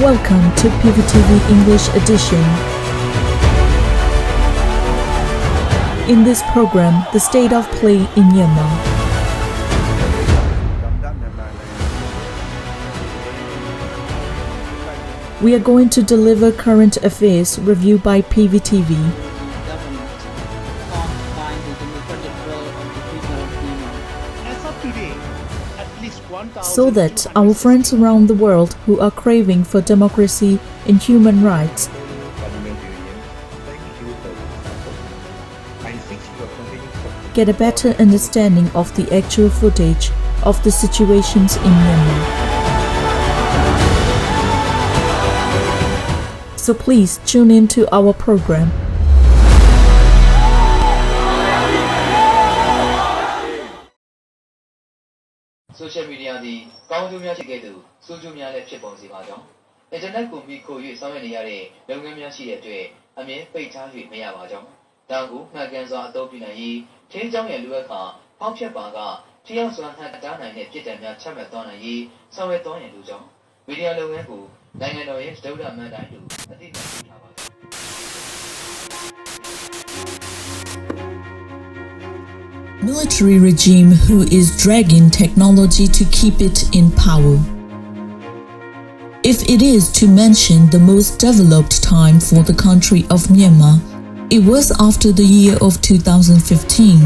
Welcome to PVTV English edition. In this program, the state of play in Myanmar. We are going to deliver current affairs review by PVTV. So that our friends around the world who are craving for democracy and human rights get a better understanding of the actual footage of the situations in Myanmar. So please tune in to our program. Social media သည်ကောင်းကျိုးများရှိခဲ့သူဆိုးကျိုးများလည်းဖြစ်ပေါ်စေပါကြောင်း Internet ကိုမိခို၍ဆောင်ရွက်နေရတဲ့လုပ်ငန်းများရှိတဲ့အတွက်အမြဲပိတ်ထား၍မရပါကြောင်းဒါကိုမှန်ကန်စွာအသုံးပြုနိုင်ရေးထင်းကြောင်းရဲ့လူအခါဖောက်ဖျက်ပါကထျောက်စွာဟန်တားနိုင်တဲ့ပြည်တံများချမှတ်သွားနိုင်ရေးဆောင်ရွက်သွားရန်လိုကြောင်းမီဒီယာလုပ်ငန်းကိုနိုင်ငံတော်ရဲ့ဒုတိယမန်တိုင်းတို့အသိအမှတ်ပြုထားပါကြောင်း Military regime who is dragging technology to keep it in power. If it is to mention the most developed time for the country of Myanmar, it was after the year of 2015,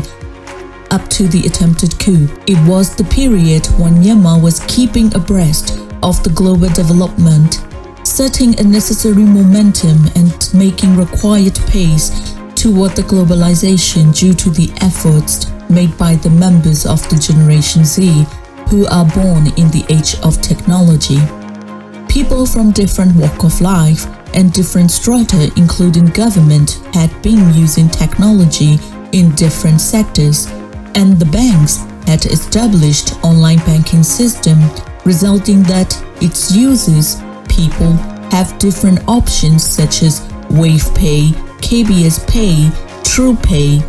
up to the attempted coup. It was the period when Myanmar was keeping abreast of the global development, setting a necessary momentum and making required pace toward the globalization due to the efforts made by the members of the Generation Z who are born in the age of technology. People from different walk of life and different strata including government had been using technology in different sectors, and the banks had established online banking system, resulting that its users, people, have different options such as Wave Pay, KBS Pay, True Pay,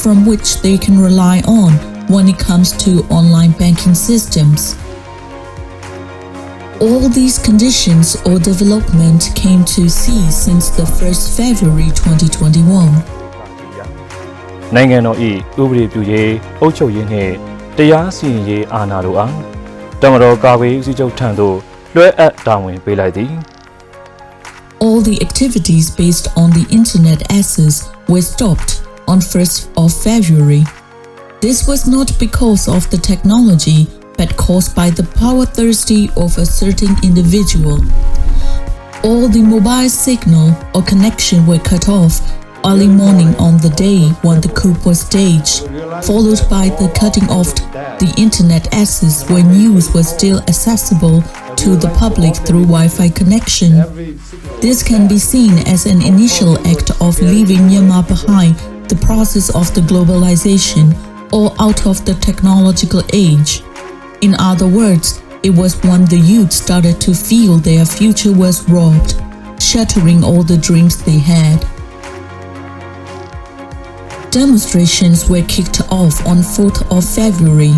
from which they can rely on when it comes to online banking systems. All these conditions or development came to cease since the 1st February 2021. နိုင်ငံတော်၏ဥပဒေပြုရေးအုပ်ချုပ်ရေးနှင့်တရားစီရင်ရေးအာဏာတို့အားတမတော်ကာကွယ်ရေးဦးစီးချုပ်ထံသို့လွှဲအပ်တာဝန်ပေးလိုက်သည် All the activities based on the internet access were stopped on 1st of February. This was not because of the technology, but caused by the power thirsty of a certain individual. All the mobile signal or connection were cut off early morning on the day when the coup was staged, followed by the cutting off the internet access when news was still accessible to the public through Wi-Fi connection. This can be seen as an initial act of leaving Myanmar behind the process of the globalization or out of the technological age. In other words, it was when the youth started to feel their future was robbed, shattering all the dreams they had. Demonstrations were kicked off on 4th of February.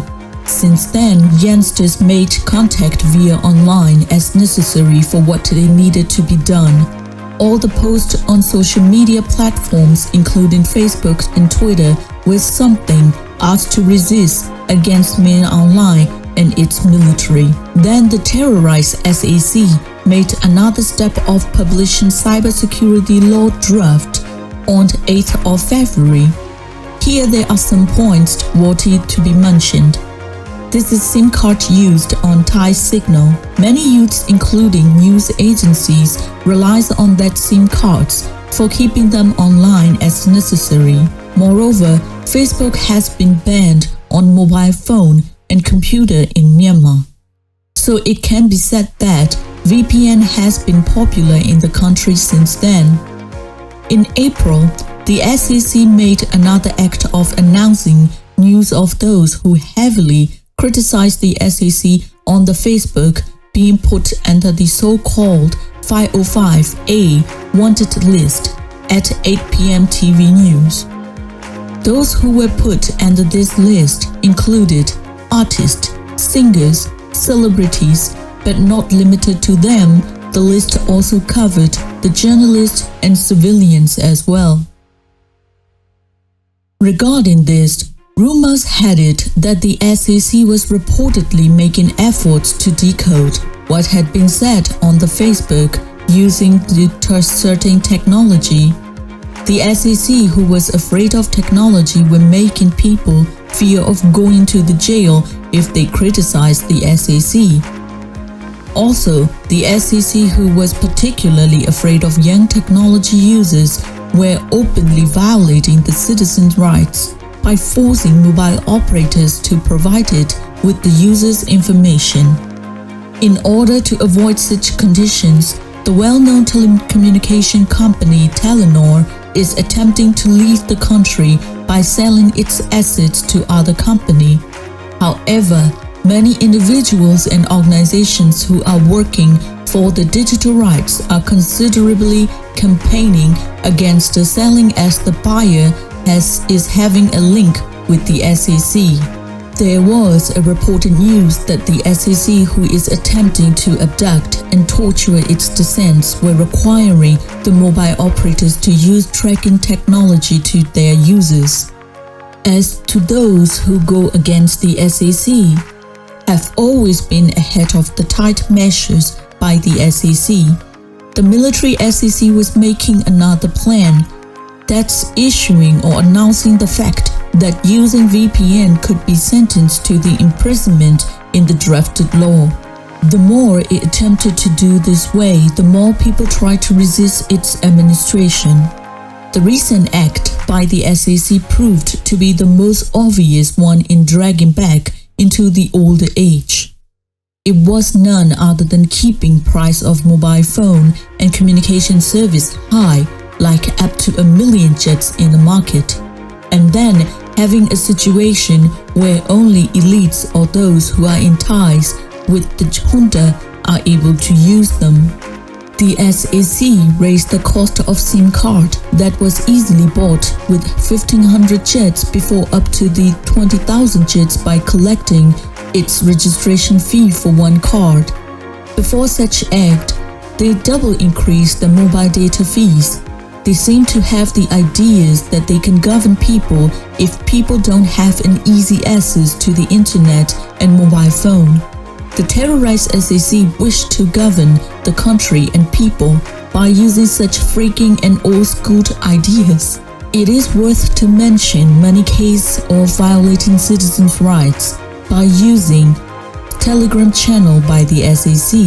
Since then, youngsters made contact via online as necessary for what they needed to be done. All the posts on social media platforms including Facebook and Twitter were something asked to resist against Myanmar Online and its military. Then the terrorized SAC made another step of publishing cybersecurity law draft on 8th of February. Here there are some points worthy to be mentioned. This is SIM card used on Thai signal. Many youths including news agencies relies on that SIM cards for keeping them online as necessary. Moreover, Facebook has been banned on mobile phone and computer in Myanmar. So it can be said that VPN has been popular in the country since then. In April, the SEC made another act of announcing news of those who heavily criticized the SEC on the Facebook being put under the so-called 505A wanted list at 8 p.m. TV news. Those who were put under this list included artists, singers, celebrities, but not limited to them, The list also covered the journalists and civilians as well. Regarding this, rumors had it that the SAC was reportedly making efforts to decode what had been said on the Facebook using the certain technology. The SAC, who was afraid of technology, were making people fear of going to the jail if they criticized the SAC. Also, the SAC, who was particularly afraid of young technology users, were openly violating the citizens' rights by forcing mobile operators to provide it with the users' information. In order to avoid such conditions, the well-known telecommunication company Telenor is attempting to leave the country by selling its assets to other company. However, many individuals and organizations who are working for the digital rights are considerably campaigning against the selling, as the buyer is having a link with the SAC. There was a reported news that the SAC, who is attempting to abduct and torture its descendants, were requiring the mobile operators to use tracking technology to their users. As to those who go against the SAC, have always been ahead of the tight measures by the SAC. The military SAC was making another plan, that's issuing or announcing the fact that using VPN could be sentenced to the imprisonment in the drafted law. The more it attempted to do this way, the more people tried to resist its administration. The recent act by the SAC proved to be the most obvious one in dragging back into the older age. It was none other than keeping price of mobile phone and communication service high, like up to 1 million jets in the market, and then having a situation where only elites or those who are in ties with the junta are able to use them. The SAC raised the cost of SIM card that was easily bought with 1,500 jets before up to the 20,000 jets by collecting its registration fee for one card. Before such act, they double increased the mobile data fees. They seem to have the ideas that they can govern people if people don't have an easy access to the internet and mobile phone. The terrorized SAC wished to govern the country and people by using such freaking and old-school ideas. It is worth to mention many cases of violating citizens' rights by using Telegram channel by the SAC.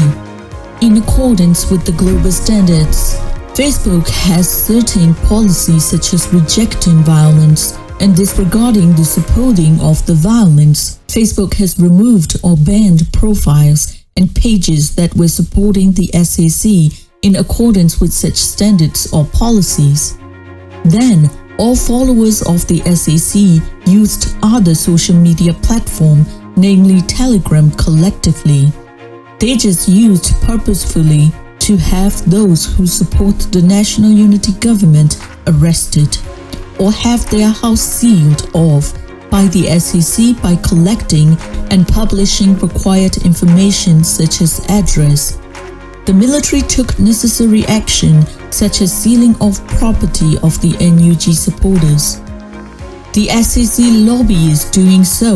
In accordance with the global standards, Facebook has certain policies such as rejecting violence and disregarding the supporting of the violence. Facebook has removed or banned profiles and pages that were supporting the SAC in accordance with such standards or policies. Then, all followers of the SAC used other social media platforms, namely Telegram, collectively. They just used purposefully to have those who support the National Unity Government arrested, or have their house sealed off by the SAC by collecting and publishing required information such as address. The military took necessary action such as sealing off property of the NUG supporters. The SAC lobbyists doing so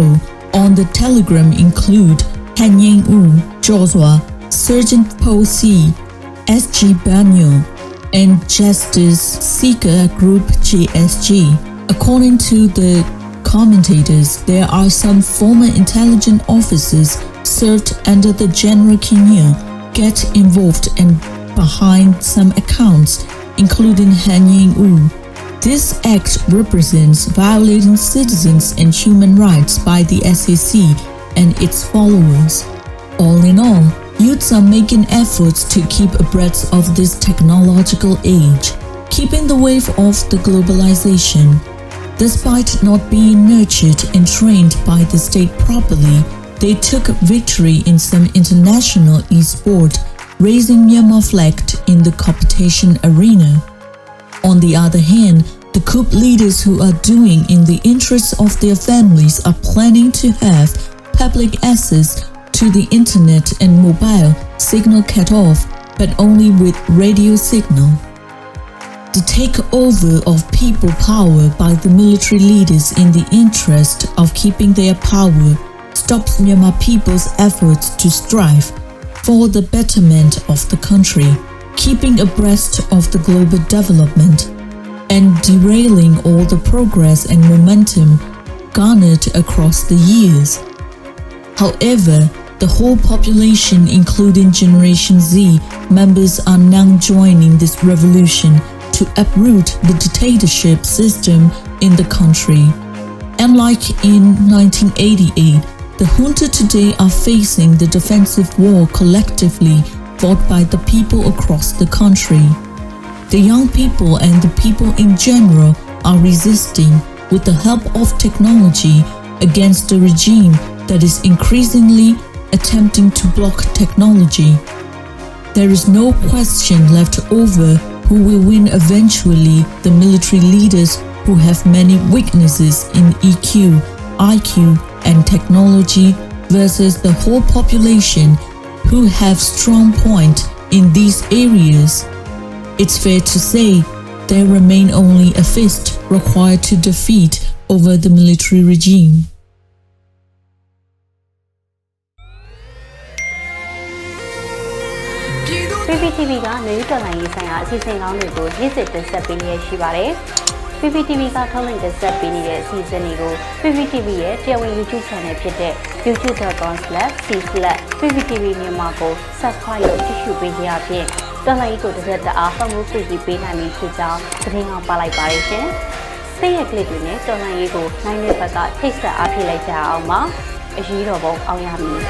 on the Telegram include Han Ying-woo, Joshua, Sergeant Paul C., SG Banyo, and Justice Seeker Group JSG. According to the commentators, there are some former intelligence officers served under the General Kim get involved and behind some accounts, including Han Ying-woo. This act represents violating citizens and human rights by the SAC and its followers. All in all, youths are making efforts to keep abreast of this technological age, keeping the wave of the globalization. Despite not being nurtured and trained by the state properly, they took victory in some international e-sport, raising Myanmar flag in the competition arena. On the other hand, the coup leaders who are doing in the interests of their families are planning to have public access to the internet and mobile signal cut off but only with radio signal. The takeover of people power by the military leaders in the interest of keeping their power stops Myanmar people's efforts to strive for the betterment of the country, keeping abreast of the global development, and derailing all the progress and momentum garnered across the years. However, the whole population, including Generation Z members, are now joining this revolution to uproot the dictatorship system in the country. Unlike in 1988, the junta today are facing the defensive war collectively fought by the people across the country. The young people and the people in general are resisting with the help of technology against the regime that is increasingly attempting to block technology. There is no question left over who will win eventually: the military leaders who have many weaknesses in EQ, IQ, and technology versus the whole population who have strong points in these areas. It's fair to say there remain only a fist required to defeat over the military regime. PVTV ကနေတော်လိုင်းရေးဆိုင်ရာအစီအစဉ်ကောင်းတွေကိုရည်စည်တင်ဆက်ပေးနေရှိပါတယ်။ PVTV ကထုတ်လွှင့်တင်ဆက်ပေးနေတဲ့အစီအစဉ်တွေကို PVTV ရဲ့တရားဝင် YouTube Channel ဖြစ်တဲ့ youtube.com/c/PVTV မြန်မာကို Subscribe လုပ်ကြည့်ရှုပေးကြရဖြင့်တော်လိုင်းကိုတစ်သက်တအားဖတ်မှုသိရှိပေးနိုင်ပြီဖြစ်ကြောင်းသတင်းအောင်ပါလိုက်ပါတယ်ရှင်။စိတ်ရက်ကလစ်တွေနဲ့တော်လိုင်းရေးကိုနိုင်တဲ့ဘက်ကထိတ်ဆက်အားဖြည့်လိုက်ကြအောင်ပါ။အရေးတော်ပုံအောင်ရမည်။